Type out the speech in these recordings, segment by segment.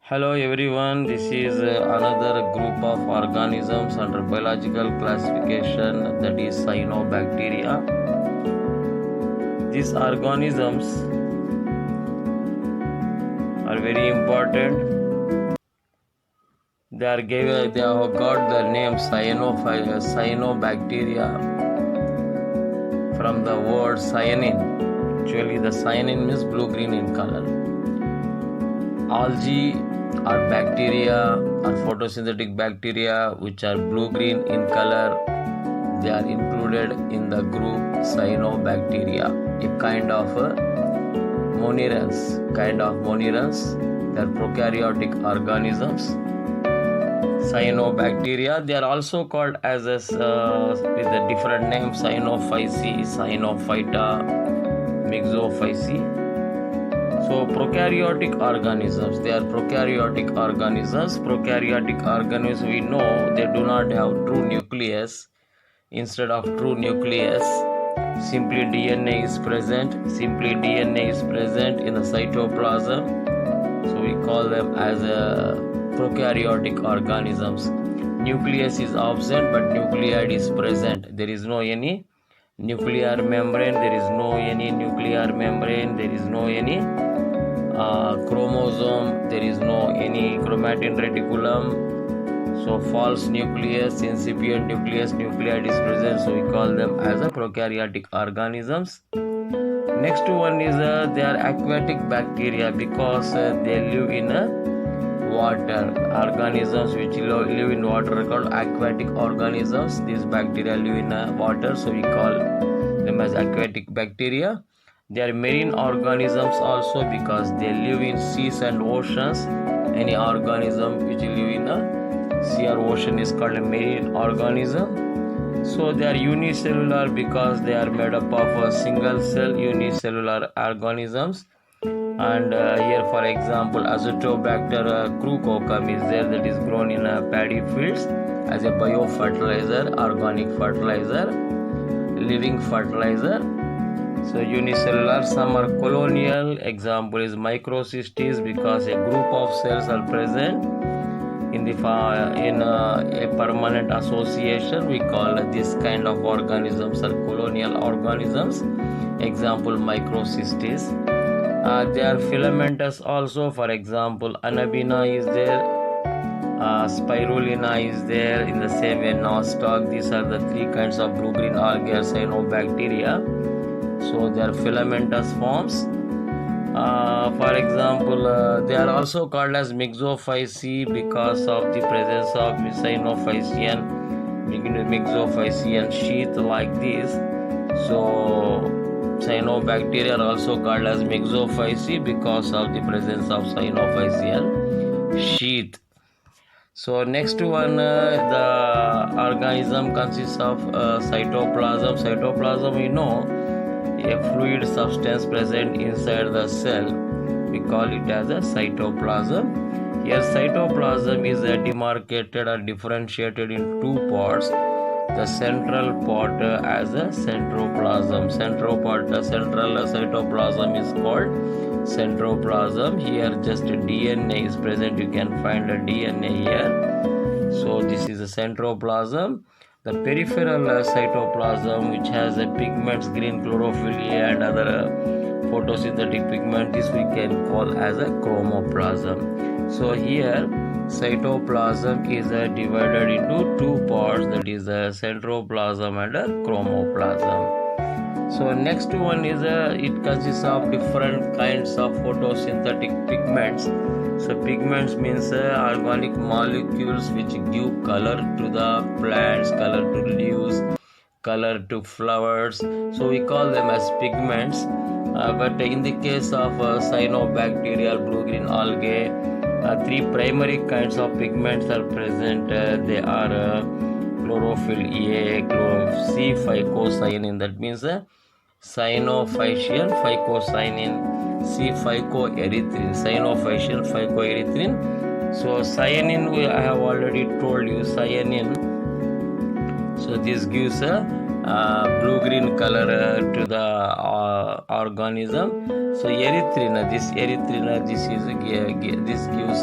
Hello everyone, this is another group of organisms under biological classification, that is cyanobacteria. These organisms are very important. They have got the name cyanobacteria from the word cyanin. Actually the cyanin means blue-green in color. Algae or bacteria or photosynthetic bacteria which are blue-green in color, they are included in the group cyanobacteria, a kind of monerans. They are prokaryotic organisms. Cyanobacteria, they are also called as with a different name: cyanophyceae, cyanophyta, myxophyceae. So prokaryotic organisms, they are prokaryotic organisms. Prokaryotic organisms, we know they do not have true nucleus. Instead of true nucleus, simply DNA is present. In the cytoplasm. So we call them as prokaryotic organisms. Nucleus is absent, but nuclei is present. There is no any nuclear membrane. There is no any chromosome. There is no any chromatin reticulum. So false nucleus, incipient nucleus, nuclei is present. So we call them as a prokaryotic organisms. Next one is they are aquatic bacteria because they live in water. Organisms which live in water are called aquatic organisms. These bacteria live in water, so we call them as aquatic bacteria. They are marine organisms also because they live in seas and oceans. Any organism which live in a sea or ocean is called a marine organism. So they are unicellular because they are made up of a single cell unicellular organisms. And here for example Azotobacter crucocum is there, that is grown in paddy fields as a biofertilizer, organic fertilizer, living fertilizer. So unicellular. Some are colonial. Example is Microcystis because a group of cells are present in a permanent association. We call this kind of organisms are colonial organisms. Example Microcystis. They are filamentous also. For example Anabina is there, Spirulina is there. In the same way Nostoc. These are the three kinds of blue-green algae or cyanobacteria. So they are filamentous forms. For example, they are also called as myxophyceae because of the presence of myxophycean sheath like this. So cyanobacteria are also called as myxophyceae because of the presence of cyanophycean sheath. So next one, the organism consists of cytoplasm. Cytoplasm, we know, a fluid substance present inside the cell. We call it as a cytoplasm. Here cytoplasm is demarcated or differentiated in two parts. The central part as a centroplasm. Central cytoplasm is called centroplasm. Here just DNA is present. You can find a DNA here. So this is a centroplasm. The peripheral cytoplasm, which has pigments, green chlorophyll A and other photosynthetic pigment, this we can call as a chromoplasm. So here cytoplasm is divided into two parts, that is centroplasm and chromoplasm. So next one is it consists of different kinds of photosynthetic pigments. So pigments means organic molecules which give color to the plants, color to leaves, color to flowers. So we call them as pigments. But in the case of cyanobacterial blue-green algae, three primary kinds of pigments are present. They are chlorophyll A, C phycocyanin, that means cyanophycean phycocyanin, C phycoerythrin, cyanophycean phycoerythrin. So cyanin, I have already told you cyanin. So this gives blue-green color to the organism. So erythrina, this gives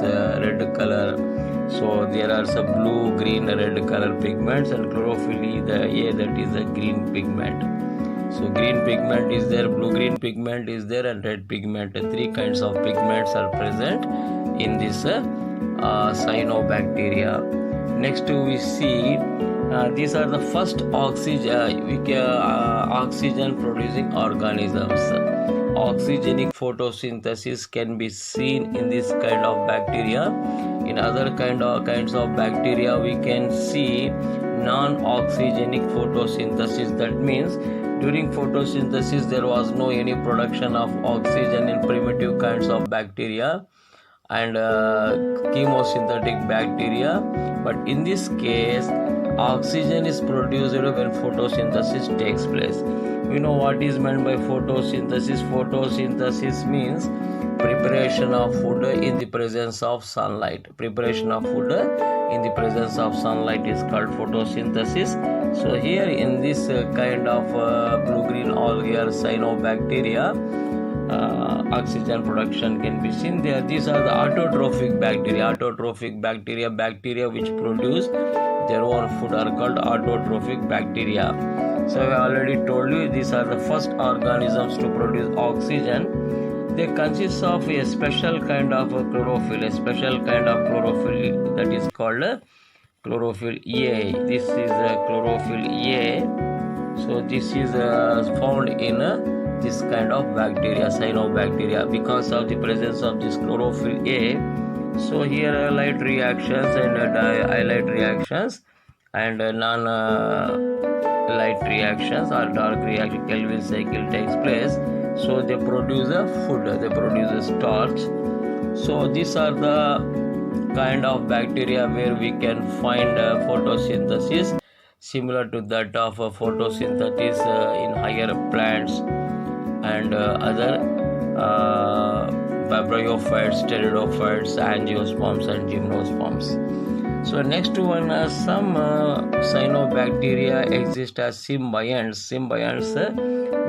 red color. So there are some blue, green, red color pigments, and chlorophyll the A, that is a green pigment. So green pigment is there, blue-green pigment is there, and red pigment. Three kinds of pigments are present in this cyanobacteria. Next we see these are the first oxygen producing organisms. Oxygenic photosynthesis can be seen in this kind of bacteria. In other kinds of bacteria we can see non-oxygenic photosynthesis. That means during photosynthesis there was no any production of oxygen in primitive kinds of bacteria and chemosynthetic bacteria, but in this case oxygen is produced when photosynthesis takes place. We know what is meant by photosynthesis. Photosynthesis means preparation of food in the presence of sunlight. Preparation of food in the presence of sunlight is called photosynthesis. So here in this kind of blue-green algae or cyanobacteria, oxygen production can be seen there. These are the autotrophic bacteria. Autotrophic bacteria which produce their own food are called autotrophic bacteria. So I already told you these are the first organisms to produce oxygen. They consist of a special kind of chlorophyll, that is called chlorophyll A. This is chlorophyll A. So this is found in this kind of bacteria, cyanobacteria, because of the presence of this chlorophyll A. So here light reactions and highlight reactions and non-light reactions or dark reaction, Calvin cycle takes place. So they produce a food, they produce a starch. So these are the kind of bacteria where we can find photosynthesis similar to that of photosynthesis in higher plants and other bryophytes, pteridophytes, angiosperms and gymnosperms. So next one, some cyanobacteria exist as symbionts. Symbionts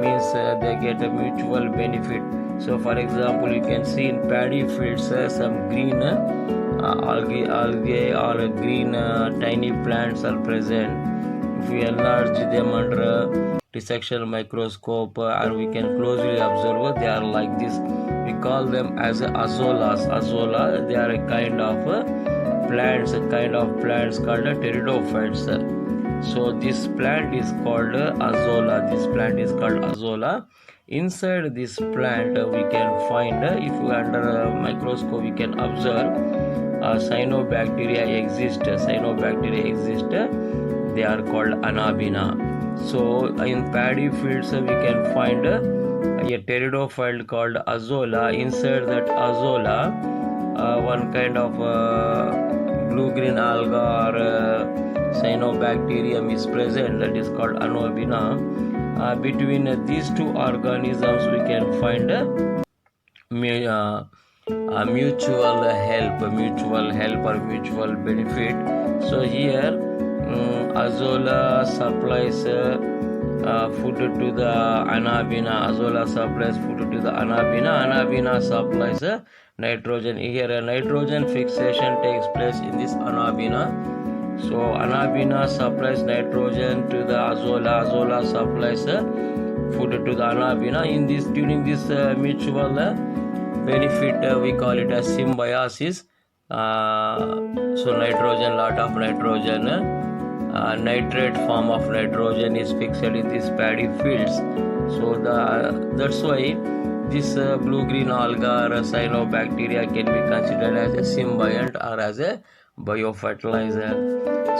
means they get a mutual benefit. So for example, you can see in paddy fields some green algae or green tiny plants are present. If we enlarge them under a dissection microscope or we can closely observe, they are like this. We call them as azolas. Azola, they are a kind of plants called pteridophytes. So this plant is called azola. Inside this plant we can find, if we under a microscope we can observe cyanobacteria exist. They are called anabina. So in paddy fields we can find a pteridophyte called azola. Inside that azola one kind of blue-green alga or cyanobacterium is present, that is called anabina. Between these two organisms we can find mutual help or mutual benefit. So here azola supplies food to the anabina. Anabina supplies nitrogen. Here a nitrogen fixation takes place in this anabina. So anabina supplies nitrogen to the azola supplies food to the anabina. During this mutual benefit we call it as symbiosis. So nitrogen, lot of nitrogen, nitrate form of nitrogen is fixed in these paddy fields. So that's why this blue-green alga or cyanobacteria can be considered as a symbiont or as a biofertilizer.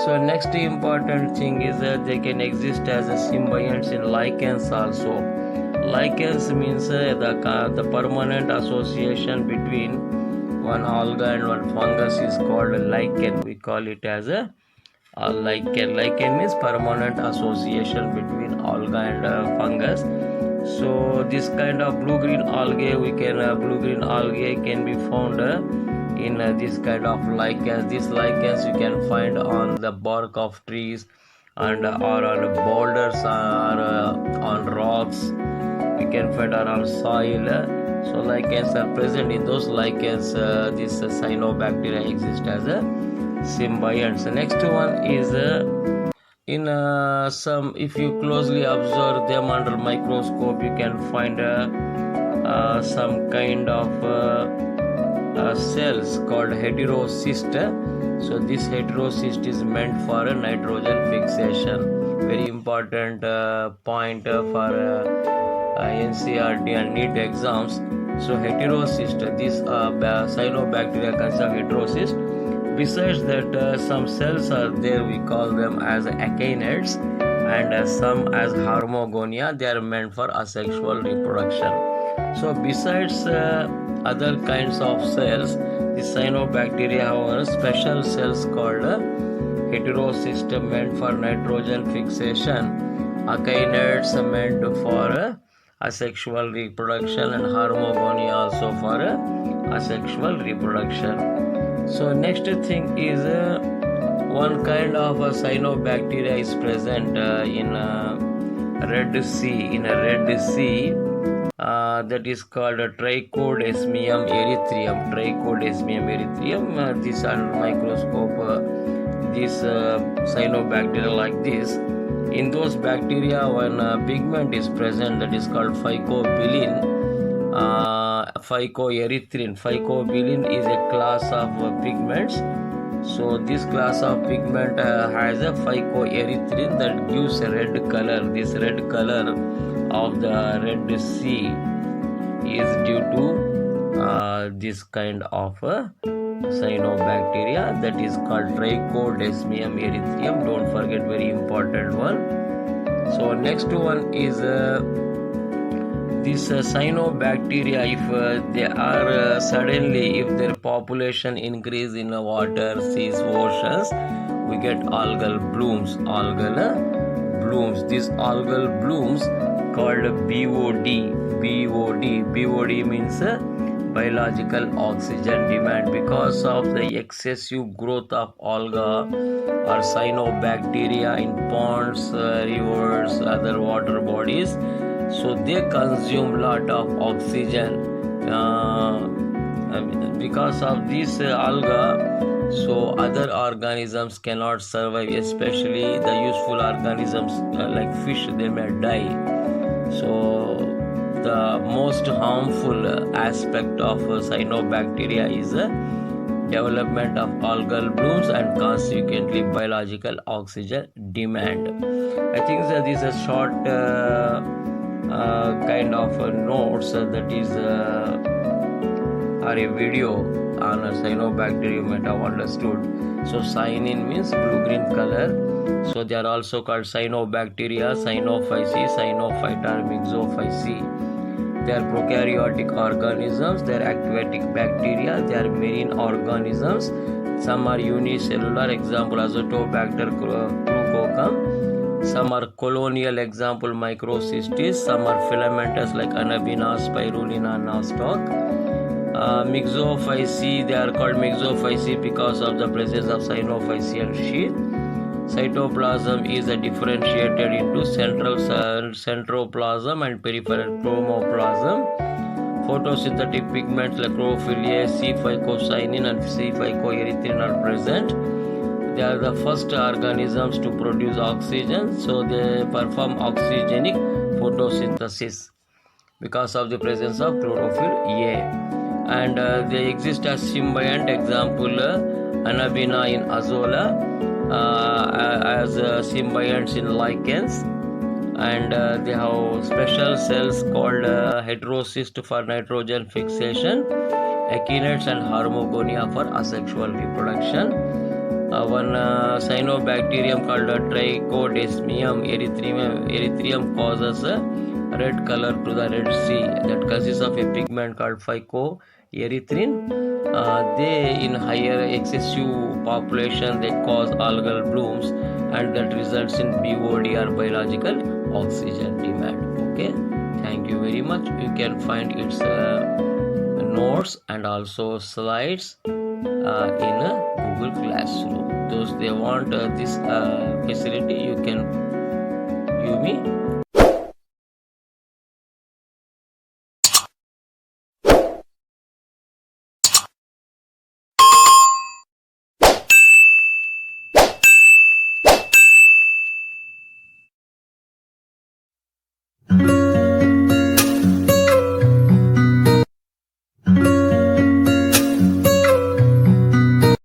So next important thing is that they can exist as a symbionts in lichens also. Lichens means the permanent association between one alga and one fungus is called lichen. We call it as a lichen. Lichen means permanent association between alga and fungus. So this kind of blue-green algae can be found in this kind of lichens. These lichens you can find on the bark of trees and or on boulders or on rocks. We can find around soil. So lichens are present in those lichens. This cyanobacteria exist as a symbionts. The next one is in some, if you closely observe them under microscope, you can find some kind of cells called heterocyst. So this heterocyst is meant for nitrogen fixation. Very important point for NCERT and NEET exams. So heterocyst, this cyanobacteria consists of heterocyst. Besides that, some cells are there, we call them as echinates, and some as harmogonia. They are meant for asexual reproduction. So besides other kinds of cells, the cyanobacteria have special cells called heterocyst meant for nitrogen fixation, echinates meant for asexual reproduction, and harmogonia also for asexual reproduction. So next thing is one kind of cyanobacteria is present in Red Sea. In a Red Sea, that is called Trichodesmium erythraeum. Trichodesmium erythraeum. This under microscope, this cyanobacteria like this. In those bacteria, one pigment is present that is called phycobilin. Phycoerythrin. Phycobilin is a class of pigments. So this class of pigment has a phycoerythrin that gives a red color. This red color of the Red Sea is due to this kind of cyanobacteria that is called Trichodesmium erythraeum. Don't forget, very important one. So next one is this cyanobacteria. If they are suddenly, if their population increase in water, seas, oceans, we get algal blooms. These algal blooms called BOD. BOD means biological oxygen demand. Because of the excessive growth of alga or cyanobacteria in ponds, rivers, other water bodies, so they consume lot of oxygen. Because of this alga, so other organisms cannot survive, especially the useful organisms like fish, they may die. So the most harmful aspect of cyanobacteria is development of algal blooms and consequently biological oxygen demand. I think that this is a short kind of notes that is or a video on a cyanobacteria you might have understood. So cyanin means blue-green color. So they are also called cyanobacteria, cyanophyceae, cyanophyta, or myxophyceae. They are prokaryotic organisms. They are aquatic bacteria. They are marine organisms. Some are unicellular, example Azotobacter crucocum. Some are colonial, example Microcystis. Some are filamentous like Anabina, Spirulina, nostoc. Myxophyceae, they are called myxophyceae because of the presence of cyanophyceal sheath. Cytoplasm is differentiated into centroplasm and peripheral chromoplasm. Photosynthetic pigments like chlorophyll, C-phycocyanin and C-phycoerythrin are present. They are the first organisms to produce oxygen, so they perform oxygenic photosynthesis because of the presence of chlorophyll A. And they exist as symbiont, example Anabina in Azolla, as symbionts in lichens, and they have special cells called heterocyst for nitrogen fixation, echinates and harmogonia for asexual reproduction. One cyanobacterium called Trichodesmium erythraeum causes red color to the Red Sea, that consists of a pigment called phycoerythrin. They in higher excessive population they cause algal blooms, and that results in BOD or biological oxygen demand. Okay, thank you very much. You can find its notes and also slides in Google Classroom. those they want this facility, you can give me